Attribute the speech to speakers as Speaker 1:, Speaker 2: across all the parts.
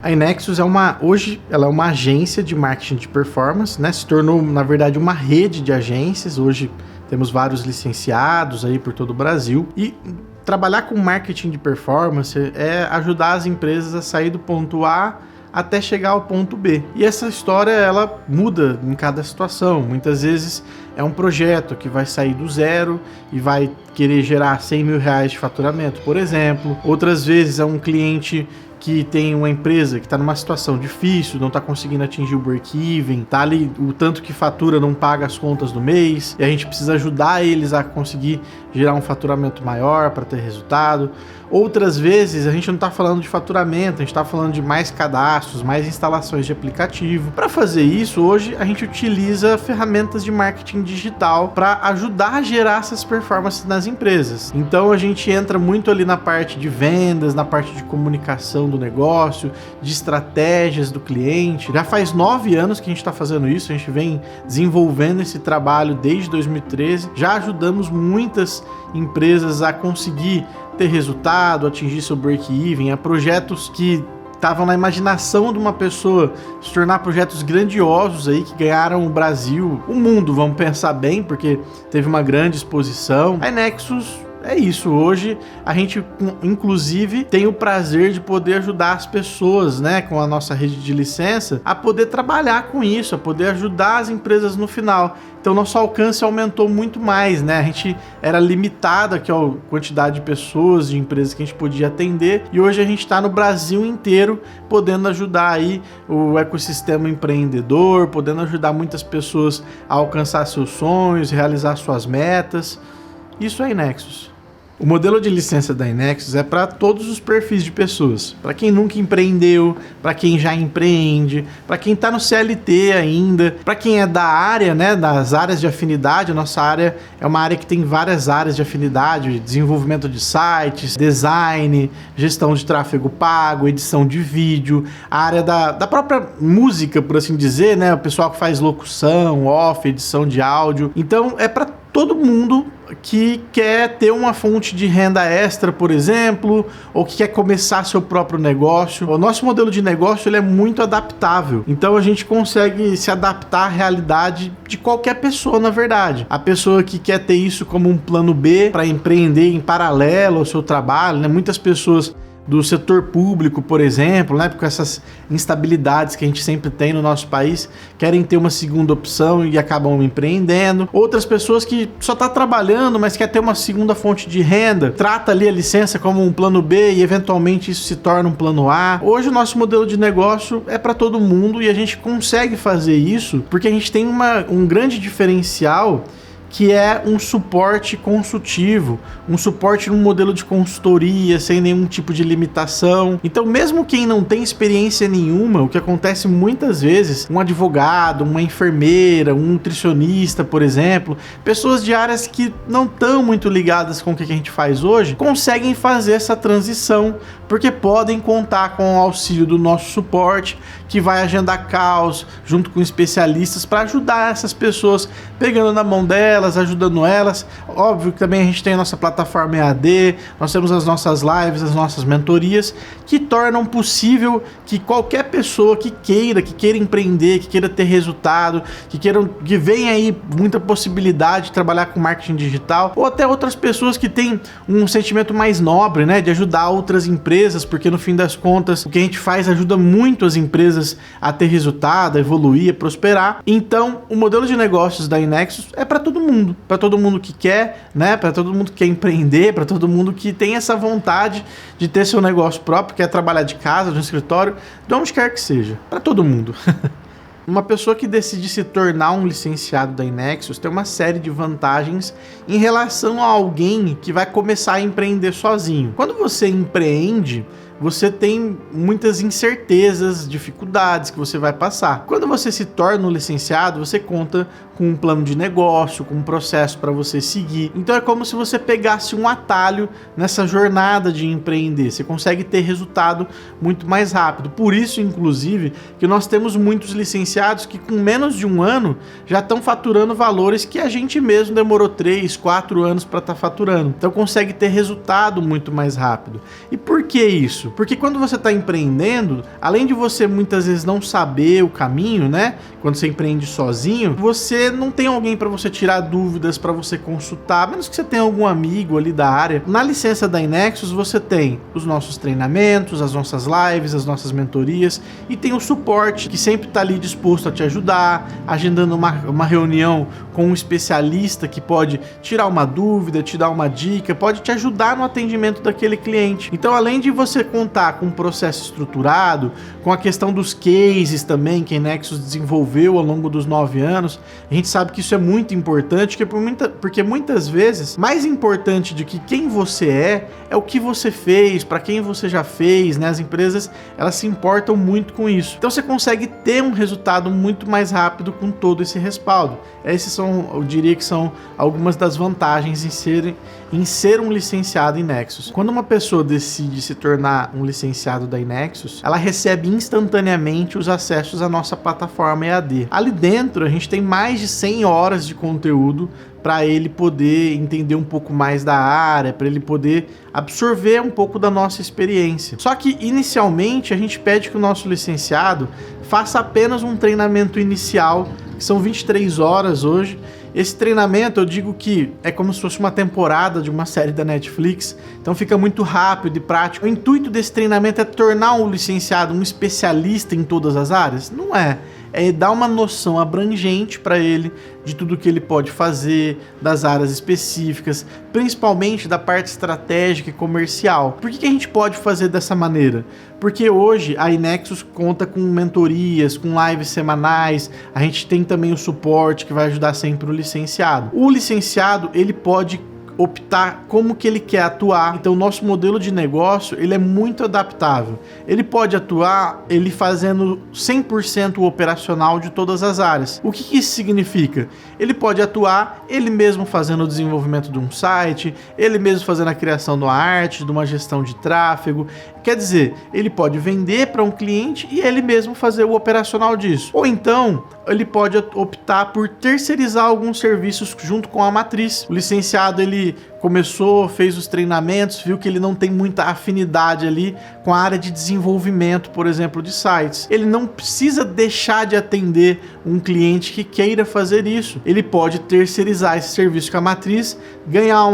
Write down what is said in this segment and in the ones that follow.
Speaker 1: A iNexus hoje ela é uma agência de marketing de performance, né? Se tornou, na verdade, uma rede de agências. Hoje temos vários licenciados aí por todo o Brasil. E trabalhar com marketing de performance é ajudar as empresas a sair do ponto A até chegar ao ponto B. E essa história, ela muda em cada situação. Muitas vezes é um projeto que vai sair do zero e vai querer gerar 100 mil reais de faturamento, por exemplo. Outras vezes é um cliente que tem uma empresa que está numa situação difícil, não está conseguindo atingir o break-even, tá ali, o tanto que fatura não paga as contas do mês, e a gente precisa ajudar eles a conseguir gerar um faturamento maior para ter resultado. Outras vezes a gente não está falando de faturamento, a gente está falando de mais cadastros, mais instalações de aplicativo. Para fazer isso, hoje a gente utiliza ferramentas de marketing digital para ajudar a gerar essas performances nas empresas. Então a gente entra muito ali na parte de vendas, na parte de comunicação do negócio, de estratégias do cliente. Já faz 9 anos que a gente está fazendo isso, a gente vem desenvolvendo esse trabalho desde 2013. Já ajudamos muitas empresas a conseguir ter resultado, atingir seu break-even, a projetos que estavam na imaginação de uma pessoa se tornar projetos grandiosos aí que ganharam o Brasil, o mundo, vamos pensar bem, porque teve uma grande exposição. A iNexus é isso. Hoje a gente, inclusive, tem o prazer de poder ajudar as pessoas, né, com a nossa rede de licença, a poder trabalhar com isso, a poder ajudar as empresas no final. Então nosso alcance aumentou muito mais, né? A gente era limitado aqui a quantidade de pessoas, de empresas que a gente podia atender, e hoje a gente está no Brasil inteiro podendo ajudar aí o ecossistema empreendedor, podendo ajudar muitas pessoas a alcançar seus sonhos, realizar suas metas. Isso é iNexus. O modelo de licença da iNexus é para todos os perfis de pessoas. Para quem nunca empreendeu, para quem já empreende, para quem está no CLT ainda, para quem é da área, né, das áreas de afinidade. A nossa área é uma área que tem várias áreas de afinidade: desenvolvimento de sites, design, gestão de tráfego pago, edição de vídeo, a área da própria música, por assim dizer, né, o pessoal que faz locução, off, edição de áudio. Então é para todo mundo que quer ter uma fonte de renda extra, por exemplo, ou que quer começar seu próprio negócio. O nosso modelo de negócio, ele é muito adaptável, então a gente consegue se adaptar à realidade de qualquer pessoa, na verdade. A pessoa que quer ter isso como um plano B para empreender em paralelo ao seu trabalho, né? Muitas pessoas do setor público, por exemplo, né, com essas instabilidades que a gente sempre tem no nosso país, querem ter uma segunda opção e acabam empreendendo. Outras pessoas que só estão trabalhando, mas quer ter uma segunda fonte de renda, trata ali a licença como um plano B e eventualmente isso se torna um plano A. Hoje o nosso modelo de negócio é para todo mundo e a gente consegue fazer isso porque a gente tem um grande diferencial, que é um suporte consultivo, um suporte num modelo de consultoria, sem nenhum tipo de limitação. Então, mesmo quem não tem experiência nenhuma, o que acontece muitas vezes, um advogado, uma enfermeira, um nutricionista, por exemplo, pessoas de áreas que não estão muito ligadas com o que a gente faz hoje, conseguem fazer essa transição, porque podem contar com o auxílio do nosso suporte, que vai agendar calls junto com especialistas para ajudar essas pessoas, pegando na mão delas, ajudando elas. Óbvio que também a gente tem a nossa plataforma EAD, nós temos as nossas lives, as nossas mentorias, que tornam possível que qualquer pessoa que queira empreender, que queira ter resultado, que venha aí muita possibilidade de trabalhar com marketing digital, ou até outras pessoas que têm um sentimento mais nobre, né, de ajudar outras empresas, porque no fim das contas o que a gente faz ajuda muito as empresas a ter resultado, a evoluir, a prosperar. Então o modelo de negócios da iNexus é para todo mundo que quer, né, para todo mundo que quer empreender, para todo mundo que tem essa vontade de ter seu negócio próprio, quer trabalhar de casa, de um escritório, de onde quer que seja, para todo mundo. Uma pessoa que decide se tornar um licenciado da iNexus tem uma série de vantagens em relação a alguém que vai começar a empreender sozinho. Quando você empreende, você tem muitas incertezas, dificuldades que você vai passar. Quando você se torna um licenciado, você conta com um plano de negócio, com um processo para você seguir. Então é como se você pegasse um atalho nessa jornada de empreender. Você consegue ter resultado muito mais rápido. Por isso, inclusive, que nós temos muitos licenciados que com menos de um ano já estão faturando valores que a gente mesmo demorou 3, 4 anos para estar faturando. Então consegue ter resultado muito mais rápido. E por que isso? isso? Porque quando você está empreendendo, além de você muitas vezes não saber o caminho, né? Quando você empreende sozinho, você não tem alguém para você tirar dúvidas, para você consultar, a menos que você tenha algum amigo ali da área. Na licença da iNexus, você tem os nossos treinamentos, as nossas lives, as nossas mentorias e tem o suporte que sempre está ali disposto a te ajudar, agendando uma reunião com um especialista que pode tirar uma dúvida, te dar uma dica, pode te ajudar no atendimento daquele cliente. Então, além de você contar com um processo estruturado, com a questão dos cases também que a iNexus desenvolveu ao longo dos 9 anos, a gente sabe que isso é muito importante, porque muitas vezes, mais importante do que quem você é o que você fez, para quem você já fez, né? As empresas, elas se importam muito com isso. Então, você consegue ter um resultado muito mais rápido com todo esse respaldo. Esses são, eu diria que são algumas das vantagens em ser um licenciado iNexus. Quando uma pessoa decide se tornar um licenciado da iNexus, ela recebe instantaneamente os acessos à nossa plataforma EAD. Ali dentro, a gente tem mais de 100 horas de conteúdo para ele poder entender um pouco mais da área, para ele poder absorver um pouco da nossa experiência. Só que, inicialmente, a gente pede que o nosso licenciado faça apenas um treinamento inicial, que são 23 horas hoje. Esse treinamento, eu digo que é como se fosse uma temporada de uma série da Netflix, então fica muito rápido e prático. O intuito desse treinamento é tornar um licenciado um especialista em todas as áreas? Não é. É dar uma noção abrangente para ele de tudo que ele pode fazer, das áreas específicas, principalmente da parte estratégica e comercial. Por que a gente pode fazer dessa maneira? Porque hoje a iNexus conta com mentorias, com lives semanais, a gente tem também o suporte que vai ajudar sempre o licenciado. O licenciado, ele pode optar como que ele quer atuar. Então, o nosso modelo de negócio, ele é muito adaptável. Ele pode atuar, ele fazendo 100% o operacional de todas as áreas. O que isso significa? Ele pode atuar, ele mesmo fazendo o desenvolvimento de um site, ele mesmo fazendo a criação de uma arte, de uma gestão de tráfego. Quer dizer, ele pode vender para um cliente e ele mesmo fazer o operacional disso. Ou então, ele pode optar por terceirizar alguns serviços junto com a matriz. O licenciado, ele começou, fez os treinamentos, viu que ele não tem muita afinidade ali com a área de desenvolvimento, por exemplo, de sites. Ele não precisa deixar de atender um cliente que queira fazer isso. Ele pode terceirizar esse serviço com a matriz, ganhar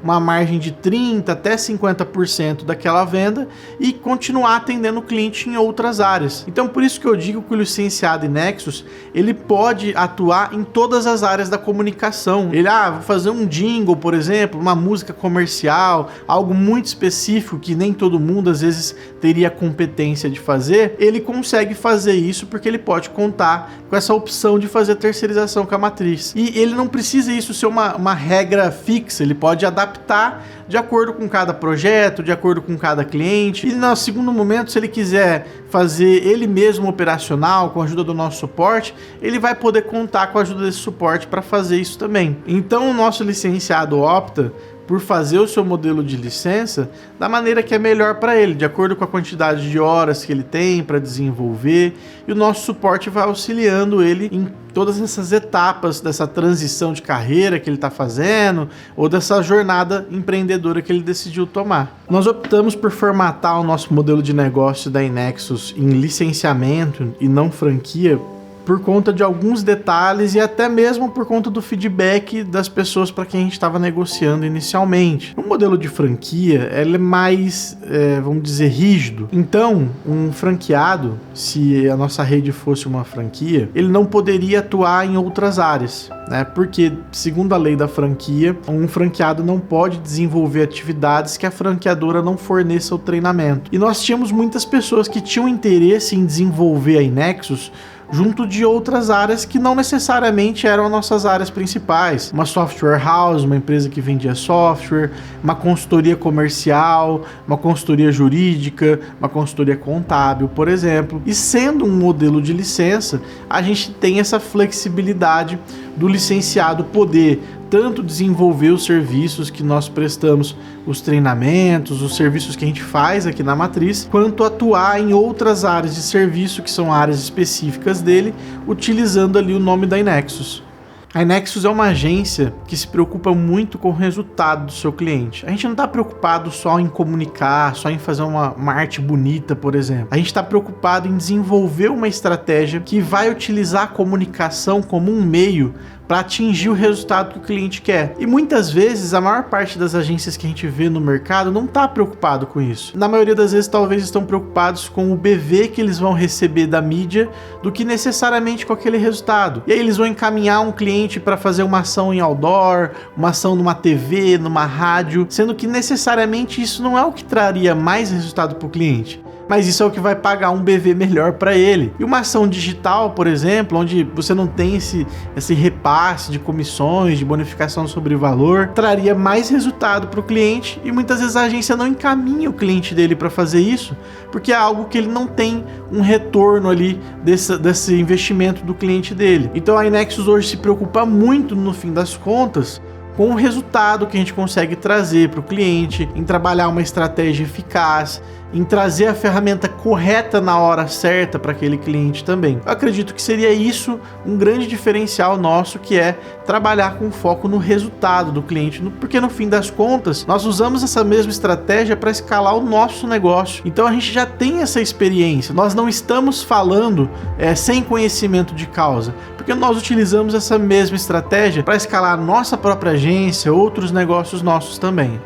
Speaker 1: uma margem de 30% até 50% daquela venda e continuar atendendo o cliente em outras áreas. Então, por isso que eu digo que o licenciado iNexus, ele pode atuar em todas as áreas da comunicação. Ele, vou fazer um jingle, por exemplo, uma música comercial, algo muito específico que nem todo mundo às vezes teria competência de fazer, ele consegue fazer isso porque ele pode contar com essa opção de fazer terceirização com a matriz. E ele não precisa isso ser uma regra fixa, ele pode adaptar de acordo com cada projeto, de acordo com cada cliente. E no segundo momento, se ele quiser fazer ele mesmo operacional, com a ajuda do nosso suporte, ele vai poder contar com a ajuda desse suporte para fazer isso também. Então, o nosso licenciado opta por fazer o seu modelo de licença da maneira que é melhor para ele, de acordo com a quantidade de horas que ele tem para desenvolver, e o nosso suporte vai auxiliando ele em todas essas etapas dessa transição de carreira que ele está fazendo ou dessa jornada empreendedora que ele decidiu tomar. Nós optamos por formatar o nosso modelo de negócio da iNexus em licenciamento e não franquia por conta de alguns detalhes e até mesmo por conta do feedback das pessoas para quem a gente estava negociando inicialmente. No modelo de franquia, ele é mais, vamos dizer, rígido. Então, um franqueado, se a nossa rede fosse uma franquia, ele não poderia atuar em outras áreas, né? Porque, segundo a lei da franquia, um franqueado não pode desenvolver atividades que a franqueadora não forneça o treinamento. E nós tínhamos muitas pessoas que tinham interesse em desenvolver a iNexus junto de outras áreas que não necessariamente eram as nossas áreas principais. Uma software house, uma empresa que vendia software, uma consultoria comercial, uma consultoria jurídica, uma consultoria contábil, por exemplo. E sendo um modelo de licença, a gente tem essa flexibilidade do licenciado poder tanto desenvolver os serviços que nós prestamos, os treinamentos, os serviços que a gente faz aqui na matriz, quanto atuar em outras áreas de serviço que são áreas específicas dele, utilizando ali o nome da iNexus. A iNexus é uma agência que se preocupa muito com o resultado do seu cliente. A gente não está preocupado só em comunicar, só em fazer uma arte bonita, por exemplo. A gente está preocupado em desenvolver uma estratégia que vai utilizar a comunicação como um meio para atingir o resultado que o cliente quer. E muitas vezes, a maior parte das agências que a gente vê no mercado não está preocupado com isso. Na maioria das vezes, talvez estão preocupados com o BV que eles vão receber da mídia do que necessariamente com aquele resultado. E aí eles vão encaminhar um cliente para fazer uma ação em outdoor, uma ação numa TV, numa rádio, sendo que necessariamente isso não é o que traria mais resultado para o cliente. Mas isso é o que vai pagar um BV melhor para ele. E uma ação digital, por exemplo, onde você não tem esse repasse de comissões, de bonificação sobre valor, traria mais resultado para o cliente e muitas vezes a agência não encaminha o cliente dele para fazer isso, porque é algo que ele não tem um retorno ali desse investimento do cliente dele. Então a iNexus hoje se preocupa muito, no fim das contas, com o resultado que a gente consegue trazer para o cliente, em trabalhar uma estratégia eficaz, em trazer a ferramenta correta na hora certa para aquele cliente também. Eu acredito que seria isso um grande diferencial nosso, que é trabalhar com foco no resultado do cliente, porque no fim das contas, nós usamos essa mesma estratégia para escalar o nosso negócio. Então a gente já tem essa experiência, nós não estamos falando sem conhecimento de causa, porque nós utilizamos essa mesma estratégia para escalar a nossa própria agência, outros negócios nossos também.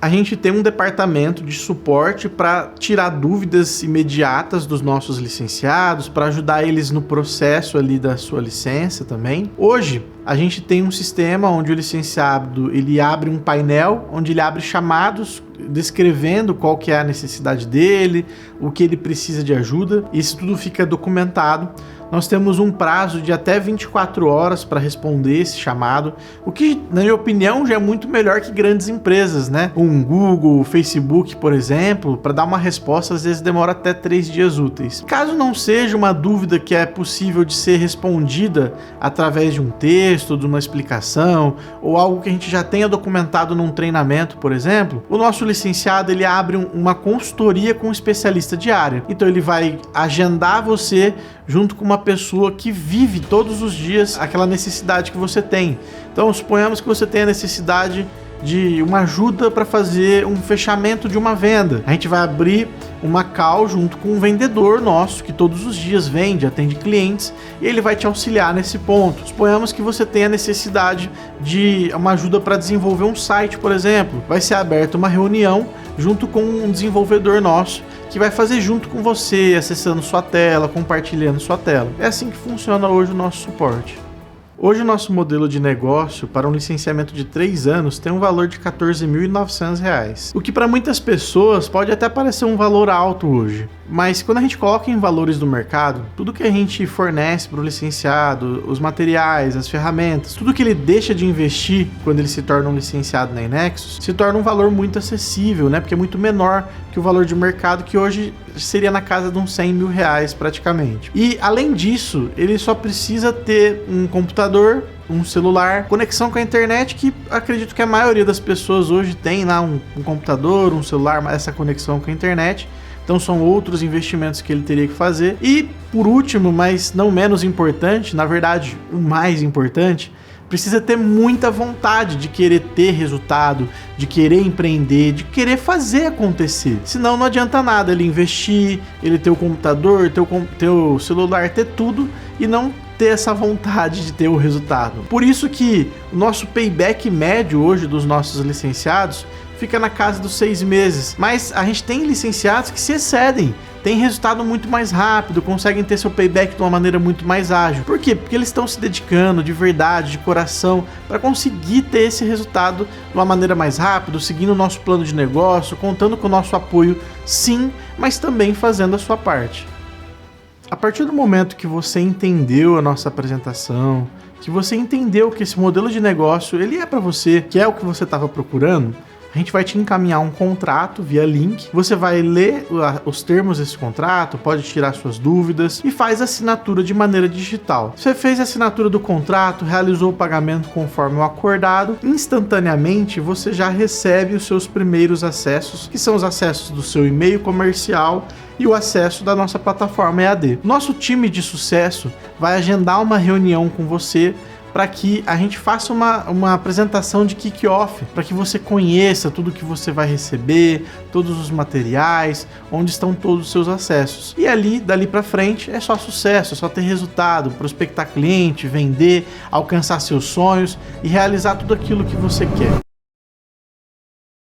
Speaker 1: A gente tem um departamento de suporte para tirar dúvidas imediatas dos nossos licenciados, para ajudar eles no processo ali da sua licença também. Hoje, a gente tem um sistema onde o licenciado ele abre um painel, onde ele abre chamados descrevendo qual que é a necessidade dele, o que ele precisa de ajuda. Isso tudo fica documentado. Nós temos um prazo de até 24 horas para responder esse chamado, o que, na minha opinião, já é muito melhor que grandes empresas, né? Um Google, Facebook, por exemplo, para dar uma resposta, às vezes demora até 3 dias úteis. Caso não seja uma dúvida que é possível de ser respondida através de um texto, de uma explicação, ou algo que a gente já tenha documentado num treinamento, por exemplo, o nosso licenciado ele abre uma consultoria com um especialista de área. Então ele vai agendar você junto com uma pessoa que vive todos os dias aquela necessidade que você tem. Então, suponhamos que você tenha necessidade de uma ajuda para fazer um fechamento de uma venda. A gente vai abrir uma call junto com um vendedor nosso que todos os dias vende, atende clientes, e ele vai te auxiliar nesse ponto. Suponhamos que você tenha necessidade de uma ajuda para desenvolver um site, por exemplo. Vai ser aberta uma reunião junto com um desenvolvedor nosso que vai fazer junto com você, acessando sua tela, compartilhando sua tela. É assim que funciona hoje o nosso suporte. Hoje o nosso modelo de negócio para um licenciamento de 3 anos tem um valor de R$ 14.900, o que para muitas pessoas pode até parecer um valor alto hoje. Mas quando a gente coloca em valores do mercado, tudo que a gente fornece para o licenciado, os materiais, as ferramentas, tudo que ele deixa de investir quando ele se torna um licenciado na iNexus, se torna um valor muito acessível, né? Porque é muito menor que o valor de mercado, que hoje seria na casa de uns R$100 mil praticamente. E além disso, ele só precisa ter um computador, um celular, conexão com a internet, que acredito que a maioria das pessoas hoje tem lá um computador, um celular, essa conexão com a internet. Então são outros investimentos que ele teria que fazer. E por último, mas não menos importante, na verdade o mais importante, precisa ter muita vontade de querer ter resultado, de querer empreender, de querer fazer acontecer. Senão não adianta nada ele investir, ele ter o computador, ter o celular, ter tudo e não ter essa vontade de ter o resultado. Por isso que o nosso payback médio hoje dos nossos licenciados fica na casa dos 6 meses, mas a gente tem licenciados que se excedem, tem resultado muito mais rápido, conseguem ter seu payback de uma maneira muito mais ágil. Por quê? Porque eles estão se dedicando de verdade, de coração, para conseguir ter esse resultado de uma maneira mais rápida, seguindo o nosso plano de negócio, contando com o nosso apoio, sim, mas também fazendo a sua parte. A partir do momento que você entendeu a nossa apresentação, que você entendeu que esse modelo de negócio ele é para você, que é o que você estava procurando, a gente vai te encaminhar um contrato via link, você vai ler os termos desse contrato, pode tirar suas dúvidas e faz a assinatura de maneira digital. Você fez a assinatura do contrato, realizou o pagamento conforme o acordado, instantaneamente você já recebe os seus primeiros acessos, que são os acessos do seu e-mail comercial e o acesso da nossa plataforma EAD. Nosso time de sucesso vai agendar uma reunião com você para que a gente faça uma apresentação de kick-off, para que você conheça tudo que você vai receber, todos os materiais, onde estão todos os seus acessos. E dali para frente, é só sucesso, é só ter resultado, prospectar cliente, vender, alcançar seus sonhos e realizar tudo aquilo que você quer.